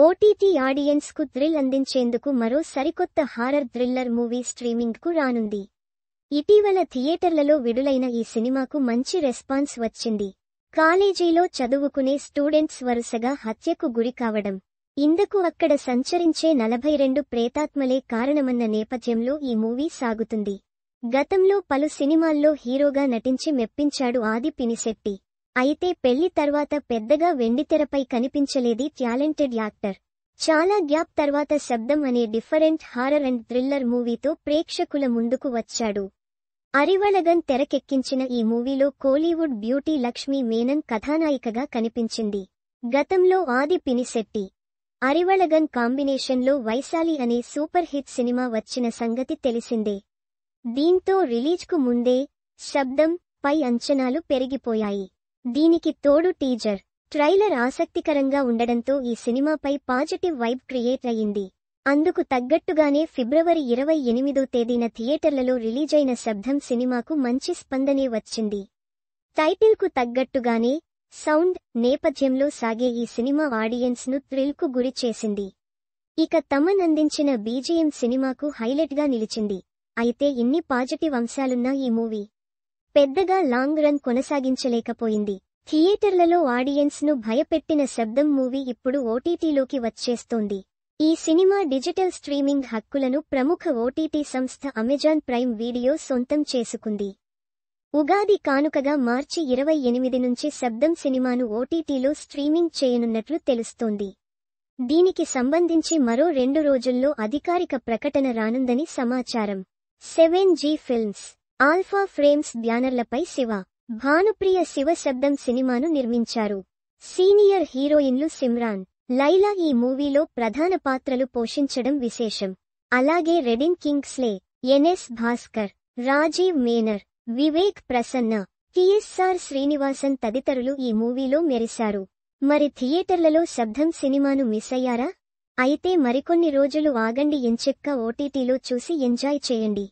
OTT audience కు thrill అందించేందుకు మరో సరికొత్త హారర్ థ్రిల్లర్ మూవీ స్ట్రీమింగ్ కు రానుంది. ఇటీవల థియేటర్లలో విడుదలైన ఈ సినిమాకు మంచి రెస్పాన్స్ వచ్చింది. కాలేజీలో చదువుకునే స్టూడెంట్స్ వరుసగా హత్యకు గురికావడం, ఇందుకు అక్కడ సంచరించే 42 ప్రేతాత్మలే కారణమన్న నేపథ్యంలో ఈ మూవీ సాగుతుంది. గతంలో పలు సినిమాల్లో హీరోగా నటించి మెప్పించాడు ఆది పినిశెట్టి. అయితే పెళ్లి తర్వాత పెద్దగా వెండితెరపై కనిపించలేది టాలెంటెడ్ యాక్టర్. చాలా గ్యాప్ తర్వాత శబ్దం అనే డిఫరెంట్ హారర్ అండ్ థ్రిల్లర్ మూవీతో ప్రేక్షకుల ముందుకు వచ్చాడు. అరివళగన్ తెరకెక్కించిన ఈ మూవీలో కోలీవుడ్ బ్యూటీ లక్ష్మీ మేనన్ కథానాయికగా కనిపించింది. గతంలో ఆది పినిశెట్టి, అరివళగన్ కాంబినేషన్లో వైశాలి అనే సూపర్ హిట్ సినిమా వచ్చిన సంగతి తెలిసిందే. దీంతో రిలీజ్కు ముందే శబ్దం పై అంచనాలు పెరిగిపోయాయి. దీనికి తోడు టీజర్, ట్రైలర్ ఆసక్తికరంగా ఉండడంతో ఈ సినిమాపై పాజిటివ్ వైబ్ క్రియేట్ అయింది. అందుకు తగ్గట్టుగానే ఫిబ్రవరి 28వ తేదీన థియేటర్లలో రిలీజైన శబ్దం సినిమాకు మంచి స్పందనే వచ్చింది. టైటిల్కు తగ్గట్టుగానే సౌండ్ నేపథ్యంలో సాగే ఈ సినిమా ఆడియన్స్ ను థ్రిల్ కు గురి చేసింది. ఇక తమన్ అందించిన బీజిఎం సినిమాకు హైలైట్గా నిలిచింది. అయితే ఇన్ని పాజిటివ్ అంశాలున్నా ఈ మూవీ పెద్దగా లాంగ్ రన్ కొనసాగించలేకపోయింది. థియేటర్లలో ఆడియన్స్ ను భయపెట్టిన శబ్దం మూవీ ఇప్పుడు ఓటీటీలోకి వచ్చేస్తోంది. ఈ సినిమా డిజిటల్ స్ట్రీమింగ్ హక్కులను ప్రముఖ ఓటీటీ సంస్థ అమెజాన్ ప్రైమ్ వీడియో సొంతం చేసుకుంది. ఉగాది కానుకగా మార్చి 28 నుంచి శబ్దం సినిమాను ఓటీటీలో స్ట్రీమింగ్ చేయనున్నట్లు తెలుస్తోంది. దీనికి సంబంధించి మరో 2 రోజుల్లో అధికారిక ప్రకటన రానుందని సమాచారం. 7G ఫిల్మ్స్, ఆల్ఫా ఫ్రేమ్స్ బ్యానర్లపై శివ, భానుప్రియ శివ శబ్దం సినిమాను నిర్మించారు. సీనియర్ హీరోయిన్లు సిమ్రాన్, లైలా ఈ మూవీలో ప్రధాన పాత్రలు పోషించడం విశేషం. అలాగే రెడిన్ కింగ్స్లే, ఎన్ఎస్ భాస్కర్, రాజీవ్ మేనర్, వివేక్ ప్రసన్న, టిఎస్ఆర్ శ్రీనివాసన్ తదితరులు ఈ మూవీలో మెరిశారు. మరి థియేటర్లలో శబ్దం సినిమాను మిస్ అయ్యారా? అయితే మరికొన్ని రోజులు ఆగండి, ఎంచక్కా ఓటీటీలో చూసి ఎంజాయ్ చేయండి.